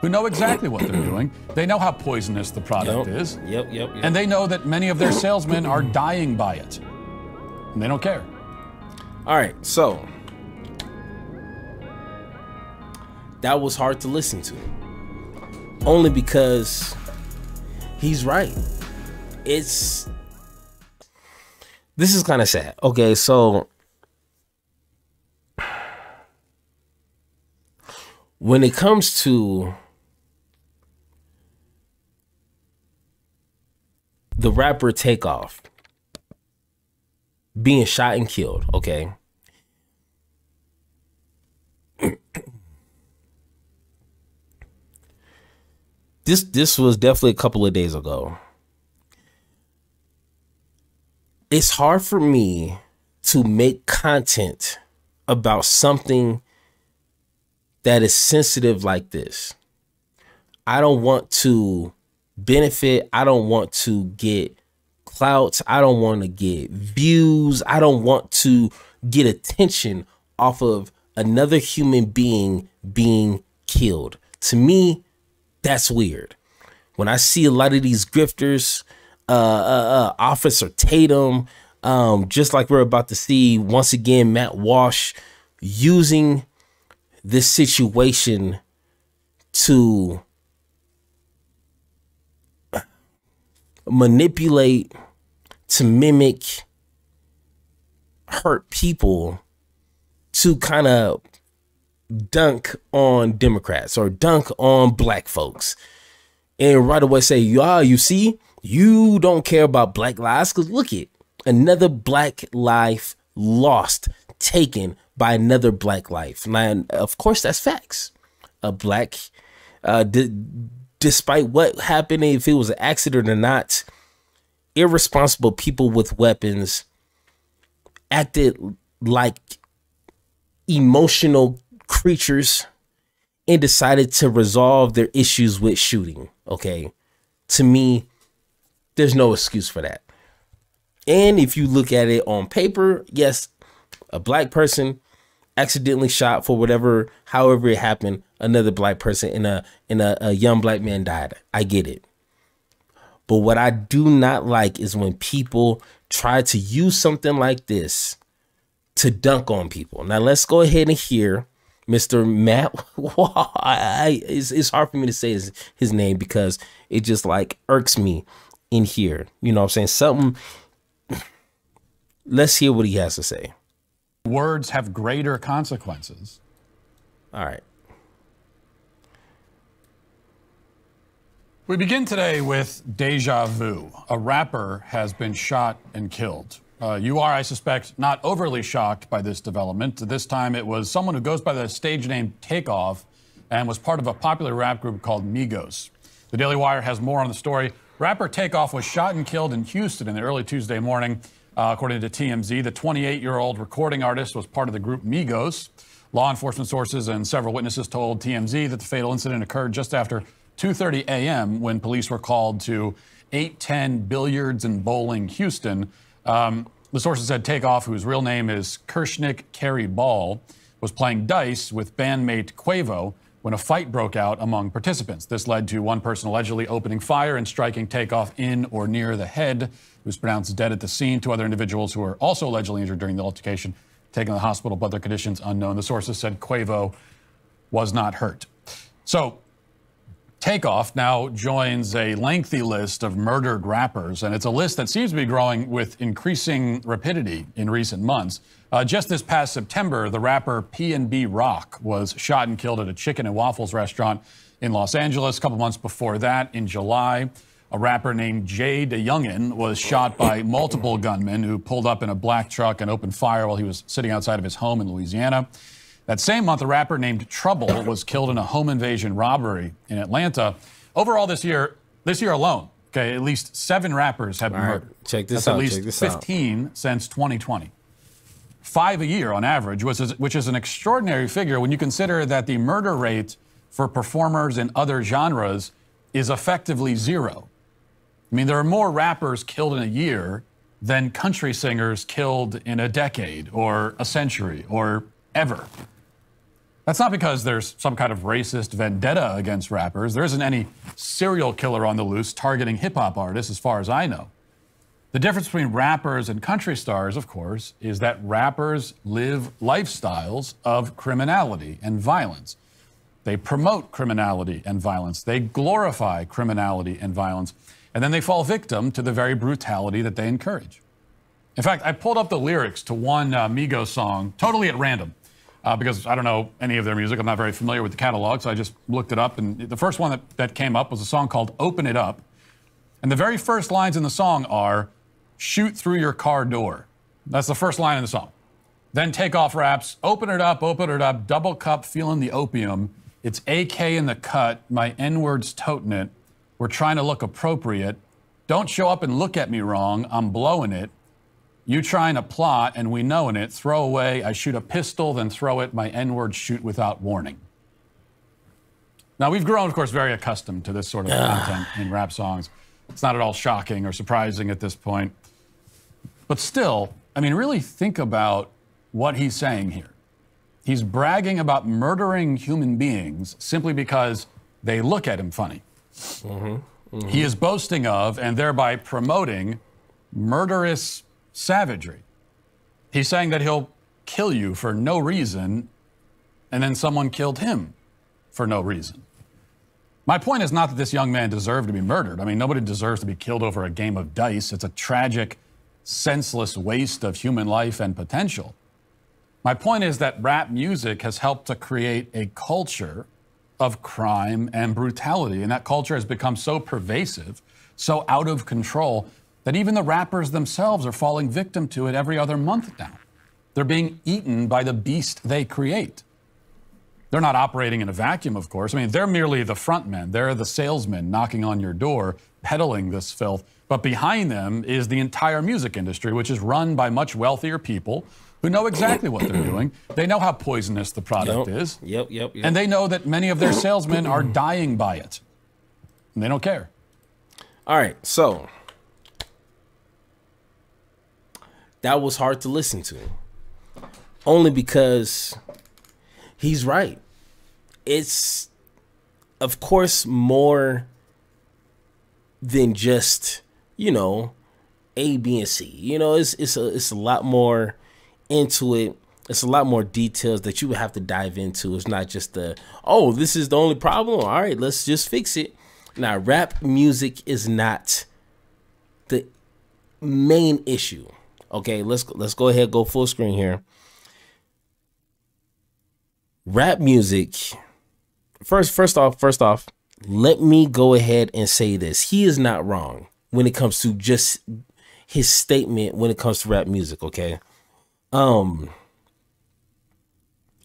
who know exactly what they're doing. They know how poisonous the product is. Yep. And they know that many of their salesmen are dying by it. And they don't care. All right, so that was hard to listen to. Only because he's right. This is kind of sad. Okay, so when it comes to the rapper Takeoff being shot and killed, okay? This was definitely a couple of days ago. It's hard for me to make content about something that is sensitive like this. I don't want to benefit. I don't want to get clout. I don't want to get views. I don't want to get attention off of another human being being killed. To me, that's weird. When I see a lot of these grifters, Officer Tatum, just like we're about to see once again, Matt Walsh, using this situation to manipulate, to mimic, hurt people, to kind of dunk on Democrats or dunk on black folks, and right away say, yeah, you see, you don't care about black lives, because look it, another black life lost, taken by another black life. Now, of course, that's facts. A black, despite what happened, if it was an accident or not, irresponsible people with weapons acted like emotional creatures and decided to resolve their issues with shooting. Okay, to me, there's no excuse for that. And if you look at it on paper, yes, a black person accidentally shot for whatever, however it happened, another black person and a young black man died. I get it. But what I do not like is when people try to use something like this to dunk on people. Now let's go ahead and hear Mr. Matt. It's hard for me to say his name because it just like irks me in here. You know what I'm saying? Something. Let's hear what he has to say. Words have greater consequences. All right. We begin today with deja vu. A rapper has been shot and killed. You are, I suspect, not overly shocked by this development. This time it was someone who goes by the stage name Takeoff and was part of a popular rap group called Migos. The Daily Wire has more on the story. Rapper Takeoff was shot and killed in Houston in the early Tuesday morning. According to TMZ, the 28-year-old recording artist was part of the group Migos. Law enforcement sources and several witnesses told TMZ that the fatal incident occurred just after 2:30 a.m. when police were called to 810 Billiards and Bowling, Houston. The sources said Takeoff, whose real name is Kirshnik Carey Ball, was playing dice with bandmate Quavo when a fight broke out among participants. This led to one person allegedly opening fire and striking Takeoff in or near the head. He was pronounced dead at the scene. Two other individuals who were also allegedly injured during the altercation taken to the hospital, but their conditions unknown. The sources said Quavo was not hurt. So Takeoff now joins a lengthy list of murdered rappers, and it's a list that seems to be growing with increasing rapidity in recent months. Just this past September, the rapper P&B Rock was shot and killed at a chicken and waffles restaurant in Los Angeles. A couple months before that, in July, a rapper named Jay DeYoungin was shot by multiple gunmen who pulled up in a black truck and opened fire while he was sitting outside of his home in Louisiana. That same month, a rapper named Trouble was killed in a home invasion robbery in Atlanta. Overall this year alone, okay, at least 7 rappers have been murdered. Check this That's out. at least 15 since 2020. 5 a year on average, which is an extraordinary figure when you consider that the murder rate for performers in other genres is effectively 0. I mean, there are more rappers killed in a year than country singers killed in a decade or a century or ever. That's not because there's some kind of racist vendetta against rappers. There isn't any serial killer on the loose targeting hip-hop artists, as far as I know. The difference between rappers and country stars, of course, is that rappers live lifestyles of criminality and violence. They promote criminality and violence. They glorify criminality and violence. And then they fall victim to the very brutality that they encourage. In fact, I pulled up the lyrics to one Migos song totally at random because I don't know any of their music. I'm not very familiar with the catalog, so I just looked it up. And the first one that came up was a song called Open It Up. And the very first lines in the song are, shoot through your car door. That's the first line in the song. Then Takeoff raps, open it up, double cup, feeling the opium. It's AK in the cut, my N-word's toting it. We're trying to look appropriate. Don't show up and look at me wrong, I'm blowing it. You trying to plot and we knowing it. Throw away, I shoot a pistol, then throw it, my N-word shoot without warning. Now we've grown, of course, very accustomed to this sort of content in rap songs. It's not at all shocking or surprising at this point. But still, I mean, really think about what he's saying here. He's bragging about murdering human beings simply because they look at him funny. He is boasting of and thereby promoting murderous savagery. He's saying that he'll kill you for no reason, and then someone killed him for no reason. My point is not that this young man deserved to be murdered. I mean, nobody deserves to be killed over a game of dice. It's a tragic, senseless waste of human life and potential. My point is that rap music has helped to create a culture of crime and brutality, and that culture has become so pervasive, so out of control, that even the rappers themselves are falling victim to it every other month now. They're being eaten by the beast they create. They're not operating in a vacuum, of course. I mean, they're merely the front men. They're the salesmen knocking on your door, peddling this filth. But behind them is the entire music industry, which is run by much wealthier people who know exactly what they're doing. They know how poisonous the product is. Yep. And they know that many of their salesmen are dying by it. And they don't care. All right, so that was hard to listen to. Only because he's right. It's, of course, more than just, you know, A, B, and C. You know, it's a lot more into it. It's a lot more details that you would have to dive into. It's not just oh, this is the only problem. All right, let's just fix it. Now, rap music is not the main issue. Okay, let's go ahead, go full screen here. Rap music. First off, let me go ahead and say this. He is not wrong when it comes to just his statement when it comes to rap music, okay?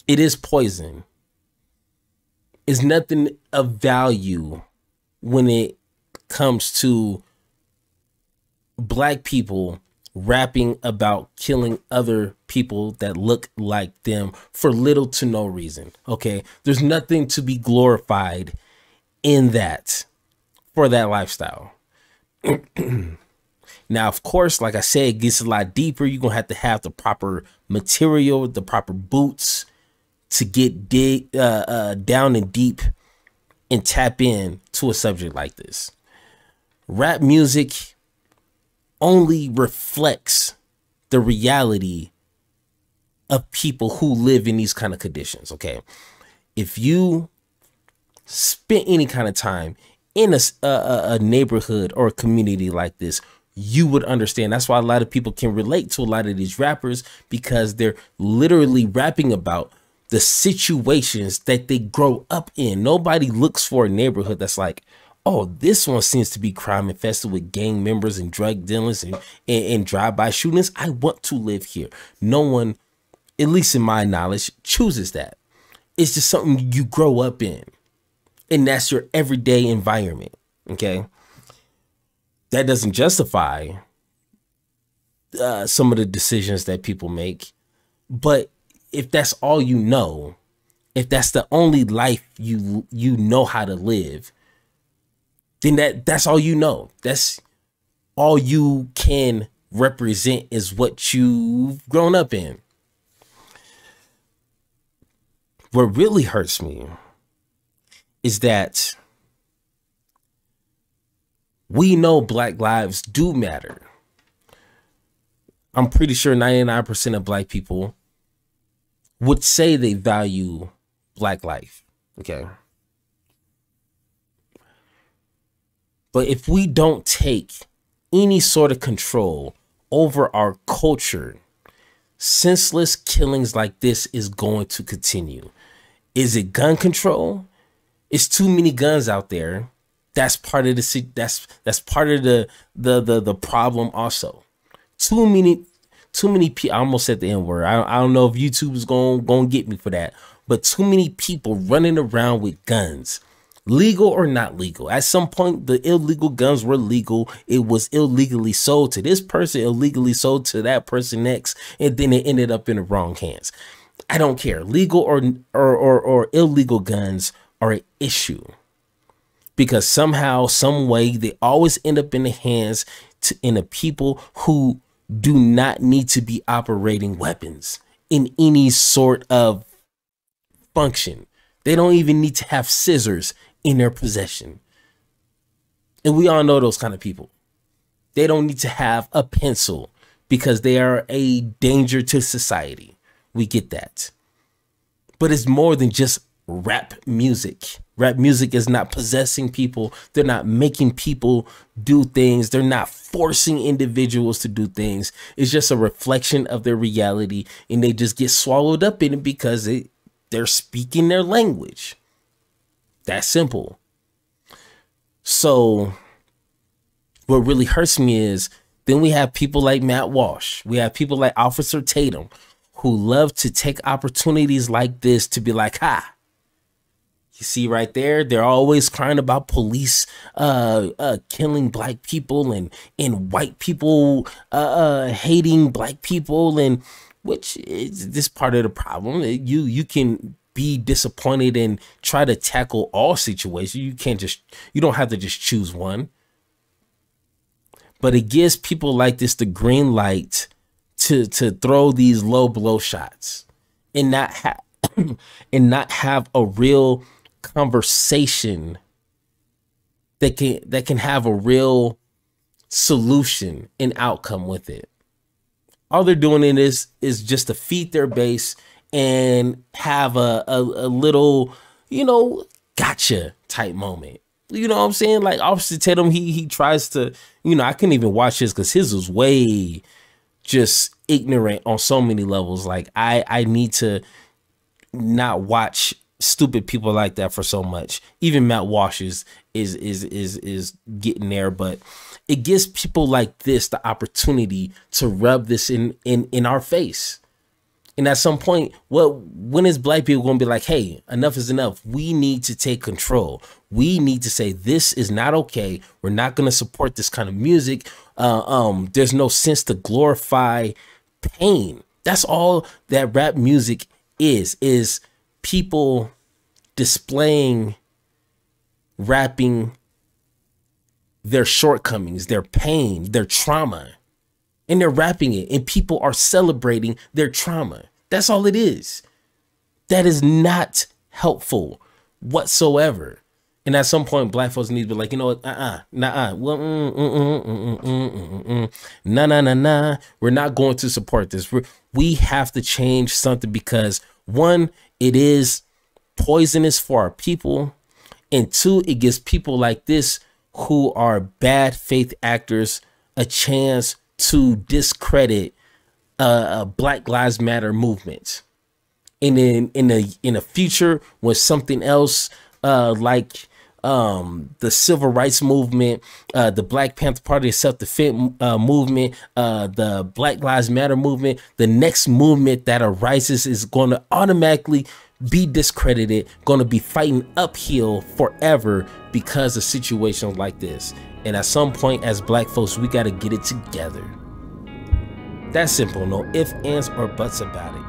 It is poison. It's nothing of value when it comes to black people rapping about killing other people that look like them for little to no reason. Okay, there's nothing to be glorified in that for that lifestyle. Now, of course, like I said, it gets a lot deeper. You're gonna have the proper material, the proper boots to get down and deep and tap in to a subject like this. Rap music only reflects the reality of people who live in these kind of conditions. If you spent any kind of time in a neighborhood or a community like this, you would understand. That's why a lot of people can relate to a lot of these rappers, because they're literally rapping about the situations that they grow up in. Nobody looks for a neighborhood that's like, oh, this one seems to be crime infested with gang members and drug dealers and drive-by shootings. I want to live here. No one, at least in my knowledge, chooses that. It's just something you grow up in, and that's your everyday environment. Okay, that doesn't justify some of the decisions that people make, but if that's all you know, if that's the only life you know how to live, then that's all you know. That's all you can represent, is what you've grown up in. What really hurts me is that we know Black lives do matter. I'm pretty sure 99% of Black people would say they value Black life. Okay. But if we don't take any sort of control over our culture, senseless killings like this is going to continue. Is it gun control? It's too many guns out there. That's part of the that's part of the problem also. Too many people. I almost said the N word. I don't know if YouTube is gonna get me for that, but too many people running around with guns, legal or not legal. At some point, the illegal guns were legal. It was illegally sold to this person, illegally sold to that person next, and then it ended up in the wrong hands. I don't care. Legal or illegal guns are an issue, because somehow, some way, they always end up in the hands in the people who do not need to be operating weapons in any sort of function. They don't even need to have scissors in their possession. And we all know those kind of people. They don't need to have a pencil because they are a danger to society. We get that. But it's more than just rap music. Rap music is not possessing people. They're not making people do things. They're not forcing individuals to do things. It's just a reflection of their reality, and they just get swallowed up in it because they're speaking their language. That's simple. So what really hurts me is then we have people like Matt Walsh. We have people like Officer Tatum who love to take opportunities like this to be like, ha, you see right there, they're always crying about police killing Black people and white people hating Black people, and which is this part of the problem. You can be disappointed and try to tackle all situations. You don't have to just choose one. But it gives people like this the green light to throw these low blow shots and not have a real conversation that can have a real solution and outcome with it. All they're doing in this is just to feed their base and have a little, gotcha type moment. You know what I'm saying? Like Officer Tatum, he tries to, I couldn't even watch his because his was way just ignorant on so many levels. Like I need to not watch stupid people like that for so much. Even Matt Walsh is getting there, but it gives people like this the opportunity to rub this in our face. And at some point, when is Black people going to be like, hey, enough is enough? We need to take control. We need to say, this is not okay. We're not going to support this kind of music. There's no sense to glorify pain. That's all that rap music is people displaying, rapping their shortcomings, their pain, their trauma. And they're rapping it, and people are celebrating their trauma. That's all it is. That is not helpful whatsoever. And at some point, Black folks need to be like, you know what? Nah. We're not going to support this. We have to change something because, one, it is poisonous for our people, and two, it gives people like this who are bad faith actors a chance to discredit Black Lives Matter movement. And then in the future, when something else like the civil rights movement, the Black Panther Party self-defense movement, the Black Lives Matter movement, the next movement that arises is going to automatically be discredited, going to be fighting uphill forever because of situations like this. And at some point, as Black folks, we got to get it together. That's simple. No ifs, ands, or buts about it.